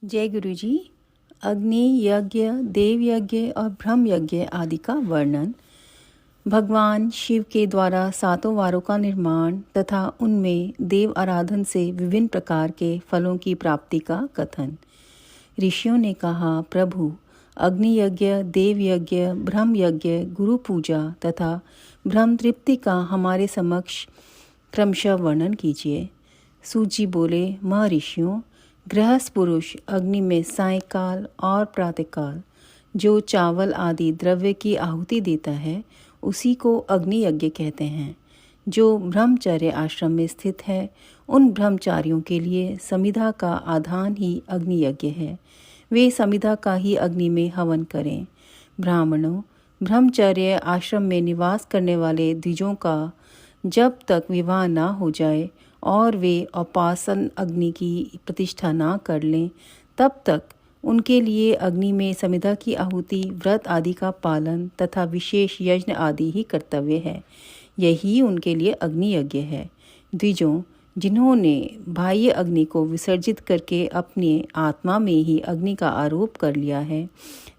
जय गुरु जी। अग्नि यज्ञ, देव यज्ञ और ब्रह्म यज्ञ आदि का वर्णन, भगवान शिव के द्वारा 7 वारों का निर्माण तथा उनमें देव आराधन से विभिन्न प्रकार के फलों की प्राप्ति का कथन। ऋषियों ने कहा, प्रभु, अग्नि यज्ञ, देव यज्ञ, ब्रह्म यज्ञ, गुरु पूजा तथा ब्रह्म तृप्ति का हमारे समक्ष क्रमशः वर्णन कीजिए। सूजी बोले, महर्षियों, गृहस्थ पुरुष अग्नि में सायंकाल और प्रातःकाल जो चावल आदि द्रव्य की आहुति देता है उसी को अग्नि यज्ञ कहते हैं। जो ब्रह्मचर्य आश्रम में स्थित है उन ब्रह्मचारियों के लिए समिधा का आधान ही अग्नि यज्ञ है। वे समिधा का ही अग्नि में हवन करें। ब्राह्मणों, ब्रह्मचर्य आश्रम में निवास करने वाले द्विजों का जब तक विवाह ना हो जाए और वे उपासन अग्नि की प्रतिष्ठा ना कर लें, तब तक उनके लिए अग्नि में समिधा की आहुति, व्रत आदि का पालन तथा विशेष यज्ञ आदि ही कर्तव्य है। यही उनके लिए अग्नि यज्ञ है। द्विजों, जिन्होंने बाह्य अग्नि को विसर्जित करके अपने आत्मा में ही अग्नि का आरोप कर लिया है,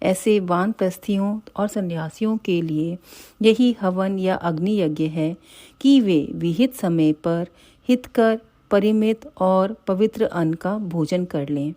ऐसे वानप्रस्थियों और सन्यासियों के लिए यही हवन या अग्नि यज्ञ है कि वे विहित समय पर हितकर, परिमित और पवित्र अन्न का भोजन कर लें।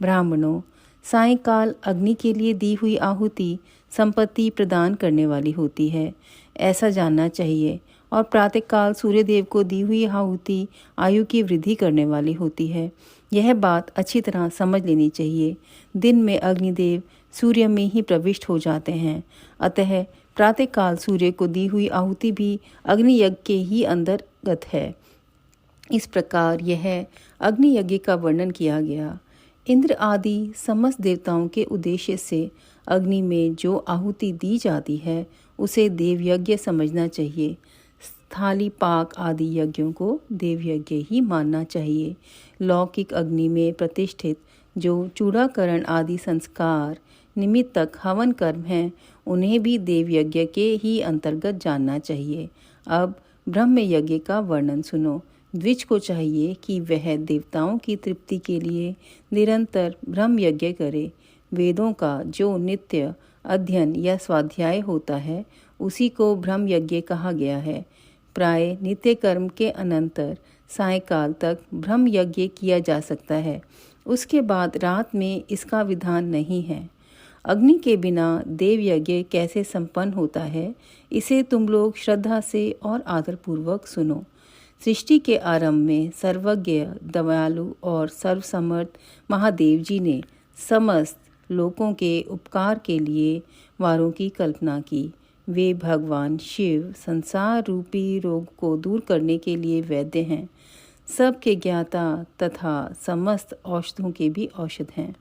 ब्राह्मणों, सायंकाल अग्नि के लिए दी हुई आहुति संपत्ति प्रदान करने वाली होती है, ऐसा जानना चाहिए, और प्रातःकाल सूर्यदेव को दी हुई आहुति आयु की वृद्धि करने वाली होती है। यह बात अच्छी तरह समझ लेनी चाहिए। दिन में अग्निदेव सूर्य में ही प्रविष्ट हो जाते हैं, अतः प्रातःकाल सूर्य को दी हुई आहुति भी अग्नि यज्ञ के ही अंतर्गत है। इस प्रकार यह अग्नि यज्ञ का वर्णन किया गया। इंद्र आदि समस्त देवताओं के उद्देश्य से अग्नि में जो आहुति दी जाती है उसे देव यज्ञ समझना चाहिए। स्थाली पाक आदि यज्ञों को देव यज्ञ ही मानना चाहिए। लौकिक अग्नि में प्रतिष्ठित जो चूड़ाकरण आदि संस्कार निमित्तक हवन कर्म हैं, उन्हें भी देव यज्ञ के ही अंतर्गत जानना चाहिए। अब ब्रह्म यज्ञ का वर्णन सुनो। द्विज को चाहिए कि वह देवताओं की तृप्ति के लिए निरंतर ब्रह्म यज्ञ करे। वेदों का जो नित्य अध्ययन या स्वाध्याय होता है उसी को ब्रह्म यज्ञ कहा गया है। प्राय नित्य कर्म के अनंतर सायंकाल तक ब्रह्म यज्ञ किया जा सकता है। उसके बाद रात में इसका विधान नहीं है। अग्नि के बिना देव यज्ञ कैसे संपन्न होता है, इसे तुम लोग श्रद्धा से और आदरपूर्वक सुनो। सृष्टि के आरंभ में सर्वज्ञ, दयालु और सर्वसमर्थ महादेव जी ने समस्त लोगों के उपकार के लिए वारों की कल्पना की। वे भगवान शिव संसार रूपी रोग को दूर करने के लिए वैद्य हैं, सबके ज्ञाता तथा समस्त औषधों के भी औषध हैं।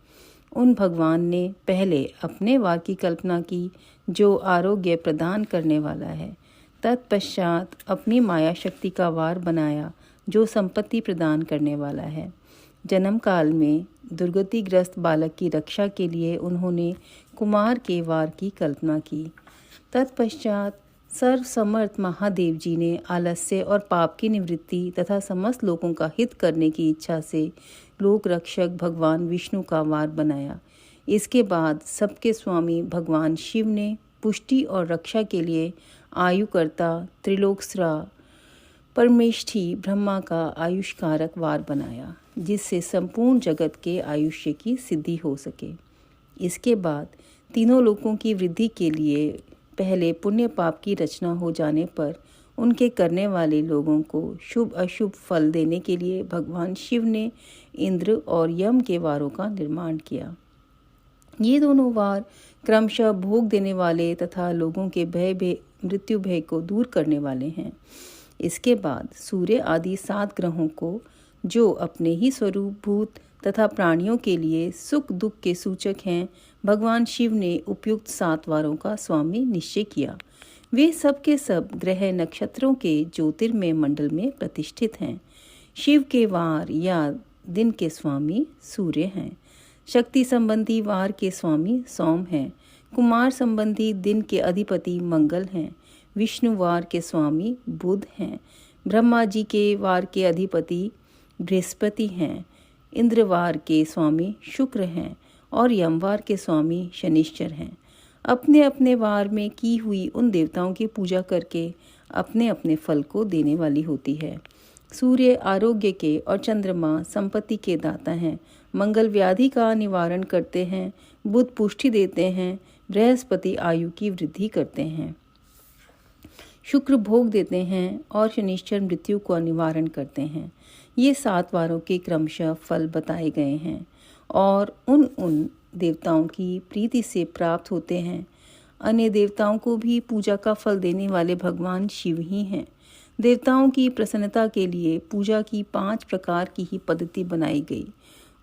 उन भगवान ने पहले अपने वार की कल्पना की जो आरोग्य प्रदान करने वाला है। तत्पश्चात अपनी माया शक्ति का वार बनाया जो संपत्ति प्रदान करने वाला है। जन्म काल में दुर्गतिग्रस्त बालक की रक्षा के लिए उन्होंने कुमार के वार की कल्पना की। तत्पश्चात सर्वसमर्थ महादेव जी ने आलस्य और पाप की निवृत्ति तथा समस्त लोगों का हित करने की इच्छा से लोक रक्षक भगवान विष्णु का वार बनाया। इसके बाद सबके स्वामी भगवान शिव ने पुष्टि और रक्षा के लिए आयुकर्ता त्रिलोकस्रा परमेष्ठी ब्रह्मा का आयुष्कारक वार बनाया, जिससे संपूर्ण जगत के आयुष्य की सिद्धि हो सके। इसके बाद तीनों लोकों की वृद्धि के लिए पहले पुण्य पाप की रचना हो जाने पर उनके करने वाले लोगों को शुभ अशुभ फल देने के लिए भगवान शिव ने इंद्र और यम के वारों का निर्माण किया। ये दोनों वार क्रमशः भोग देने वाले तथा लोगों के मृत्यु भय को दूर करने वाले हैं। इसके बाद सूर्य आदि 7 ग्रहों को, जो अपने ही स्वरूप भूत तथा प्राणियों के लिए सुख दुख के सूचक हैं, भगवान शिव ने उपयुक्त 7 वारों का स्वामी निश्चय किया। वे सब के सब ग्रह नक्षत्रों के ज्योतिर्मय मंडल में प्रतिष्ठित हैं। शिव के वार या दिन के स्वामी सूर्य हैं। शक्ति संबंधी वार के स्वामी सोम हैं। कुमार संबंधी दिन के अधिपति मंगल हैं। विष्णु वार के स्वामी बुध हैं। ब्रह्मा जी के वार के अधिपति बृहस्पति हैं। इंद्रवार के स्वामी शुक्र हैं और यमवार के स्वामी शनिश्चर हैं। अपने अपने वार में की हुई उन देवताओं की पूजा करके अपने अपने फल को देने वाली होती है। सूर्य आरोग्य के और चंद्रमा संपत्ति के दाता हैं। मंगल व्याधि का निवारण करते हैं। बुध पुष्टि देते हैं। बृहस्पति आयु की वृद्धि करते हैं। शुक्र भोग देते हैं और शनिश्चर मृत्यु का निवारण करते हैं। ये 7 वारों के क्रमशः फल बताए गए हैं और उन देवताओं की प्रीति से प्राप्त होते हैं। अन्य देवताओं को भी पूजा का फल देने वाले भगवान शिव ही हैं। देवताओं की प्रसन्नता के लिए पूजा की 5 प्रकार की ही पद्धति बनाई गई।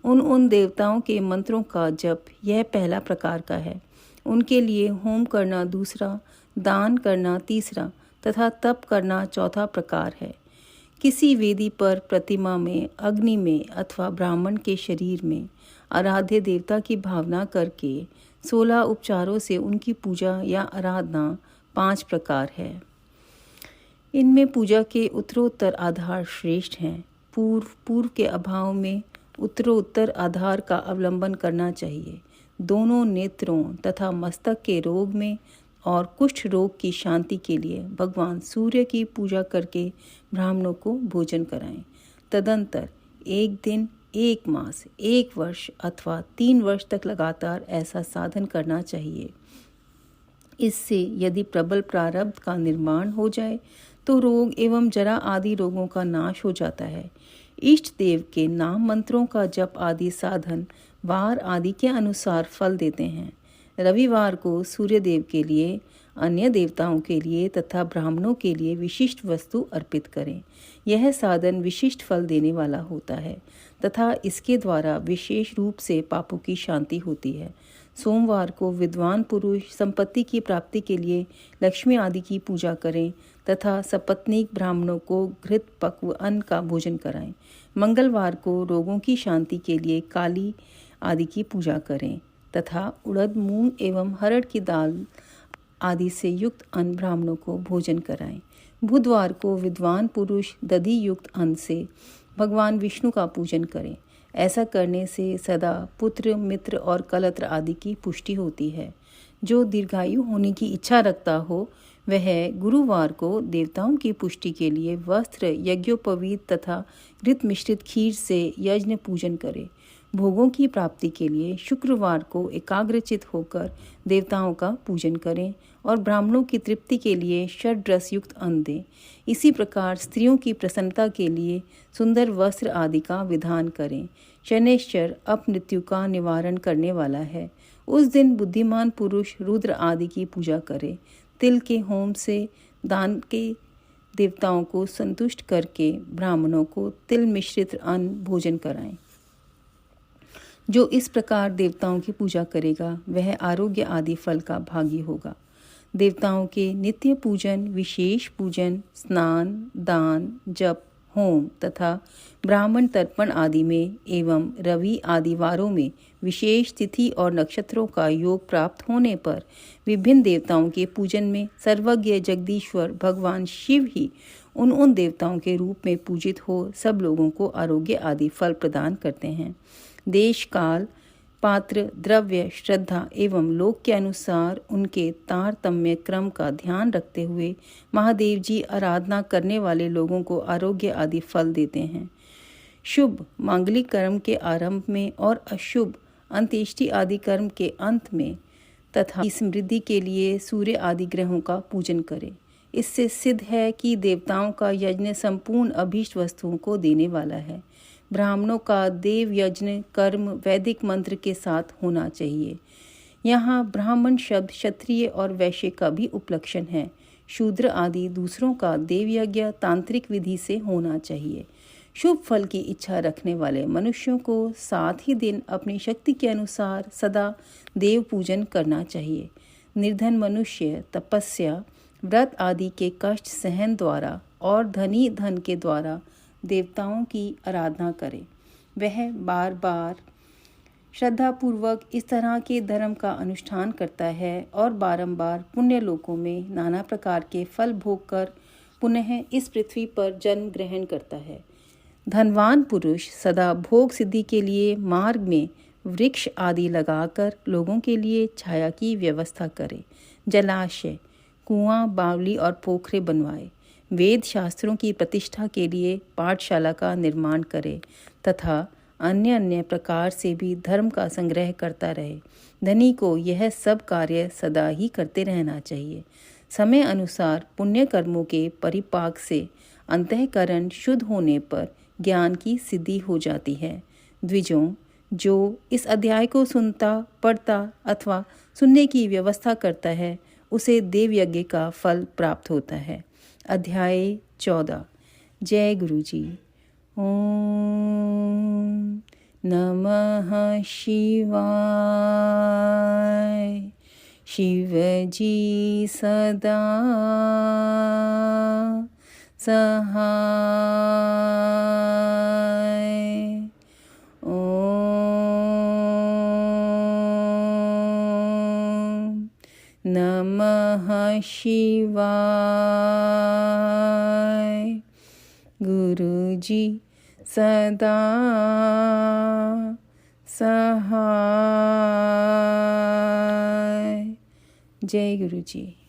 उन देवताओं के मंत्रों का जप यह पहला प्रकार का है। उनके लिए होम करना दूसरा, दान करना तीसरा तथा तप करना चौथा प्रकार है। किसी वेदी पर, प्रतिमा में, अग्नि में अथवा ब्राह्मण के शरीर में आराध्य देवता की भावना करके 16 उपचारों से उनकी पूजा या आराधना 5 प्रकार है। इनमें पूजा के उत्तरोत्तर आधार श्रेष्ठ हैं। पूर्व के अभाव में उत्तरोत्तर आधार का अवलंबन करना चाहिए। दोनों नेत्रों तथा मस्तक के रोग में और कुष्ठ रोग की शांति के लिए भगवान सूर्य की पूजा करके ब्राह्मणों को भोजन कराएं। तदंतर 1 दिन, 1 मास, 1 वर्ष अथवा 3 वर्ष तक लगातार ऐसा साधन करना चाहिए। इससे यदि प्रबल प्रारब्ध का निर्माण हो जाए तो रोग एवं जरा आदि रोगों का नाश हो जाता है। इष्ट देव के नाम मंत्रों का जप आदि साधन वार आदि के अनुसार फल देते हैं। रविवार को सूर्य देव के लिए, अन्य देवताओं के लिए तथा ब्राह्मणों के लिए विशिष्ट वस्तु अर्पित करें। यह साधन विशिष्ट फल देने वाला होता है तथा इसके द्वारा विशेष रूप से पापों की शांति होती है। सोमवार को विद्वान पुरुष संपत्ति की प्राप्ति के लिए लक्ष्मी आदि की पूजा करें तथा सपत्नीक ब्राह्मणों को घृत पक्व अन्न का भोजन कराएं। मंगलवार को रोगों की शांति के लिए काली आदि की पूजा करें तथा उड़द, मूंग एवं हरड़ की दाल आदि से युक्त अन्न ब्राह्मणों को भोजन कराएं। बुधवार को विद्वान पुरुष दधि युक्त अन्न से भगवान विष्णु का पूजन करें। ऐसा करने से सदा पुत्र, मित्र और कलत्र आदि की पुष्टि होती है। जो दीर्घायु होने की इच्छा रखता हो वह गुरुवार को देवताओं की पुष्टि के लिए वस्त्र, यज्ञोपवीत तथा घृत मिश्रित खीर से यज्ञ पूजन करे। भोगों की प्राप्ति के लिए शुक्रवार को एकाग्रचित होकर देवताओं का पूजन करें और ब्राह्मणों की तृप्ति के लिए षड्रस युक्त अन्न दें। इसी प्रकार स्त्रियों की प्रसन्नता के लिए सुंदर वस्त्र आदि का विधान करें। शनैश्चर अपमृत्यु का निवारण करने वाला है। उस दिन बुद्धिमान पुरुष रुद्र आदि की पूजा करे। तिल के होम से दान के देवताओं को संतुष्ट करके ब्राह्मणों को तिल मिश्रित अन्न भोजन कराएं। जो इस प्रकार देवताओं की पूजा करेगा वह आरोग्य आदि फल का भागी होगा। देवताओं के नित्य पूजन, विशेष पूजन, स्नान, दान, जप, होम तथा ब्राह्मण तर्पण आदि में एवं रवि आदि वारों में विशेष तिथि और नक्षत्रों का योग प्राप्त होने पर विभिन्न देवताओं के पूजन में सर्वज्ञ जगदीश्वर भगवान शिव ही उन देवताओं के रूप में पूजित हो सब लोगों को आरोग्य आदि फल प्रदान करते हैं। देश, काल, पात्र, द्रव्य, श्रद्धा एवं लोक के अनुसार उनके तारतम्य क्रम का ध्यान रखते हुए महादेव जी आराधना करने वाले लोगों को आरोग्य आदि फल देते हैं। शुभ मांगलिक कर्म के आरंभ में और अशुभ अंत्येष्टि आदि कर्म के अंत में तथा समृद्धि के लिए सूर्य आदि ग्रहों का पूजन करें। इससे सिद्ध है कि देवताओं का यज्ञ संपूर्ण अभीष्ट वस्तुओं को देने वाला है। ब्राह्मणों का देव यज्ञ कर्म वैदिक मंत्र के साथ होना चाहिए। यहाँ ब्राह्मण शब्द क्षत्रिय और वैश्य का भी उपलक्षण है। शूद्र आदि दूसरों का देव यज्ञ तांत्रिक विधि से होना चाहिए। शुभ फल की इच्छा रखने वाले मनुष्यों को 7 ही दिन अपनी शक्ति के अनुसार सदा देव पूजन करना चाहिए। निर्धन मनुष्य तपस्या, व्रत आदि के कष्ट सहन द्वारा और धनी धन के द्वारा देवताओं की आराधना करे। वह बार बार श्रद्धापूर्वक इस तरह के धर्म का अनुष्ठान करता है और बारंबार पुण्य लोकों में नाना प्रकार के फल भोग कर पुनः इस पृथ्वी पर जन्म ग्रहण करता है। धनवान पुरुष सदा भोग सिद्धि के लिए मार्ग में वृक्ष आदि लगाकर लोगों के लिए छाया की व्यवस्था करे, जलाशय, कुआं, बावली और पोखरे बनवाए, वेद शास्त्रों की प्रतिष्ठा के लिए पाठशाला का निर्माण करे तथा अन्य अन्य प्रकार से भी धर्म का संग्रह करता रहे। धनी को यह सब कार्य सदा ही करते रहना चाहिए। समय अनुसार पुण्य कर्मों के परिपाक से अंतःकरण शुद्ध होने पर ज्ञान की सिद्धि हो जाती है। द्विजों, जो इस अध्याय को सुनता, पढ़ता अथवा सुनने की व्यवस्था करता है उसे देवयज्ञ का फल प्राप्त होता है। अध्याय 14। जय गुरु जी। ओम नमः शिवाय। शिव जी सदा सहाय। ओम नमः शिवाय। गुरु जी सदा सहाय। जय गुरु जी।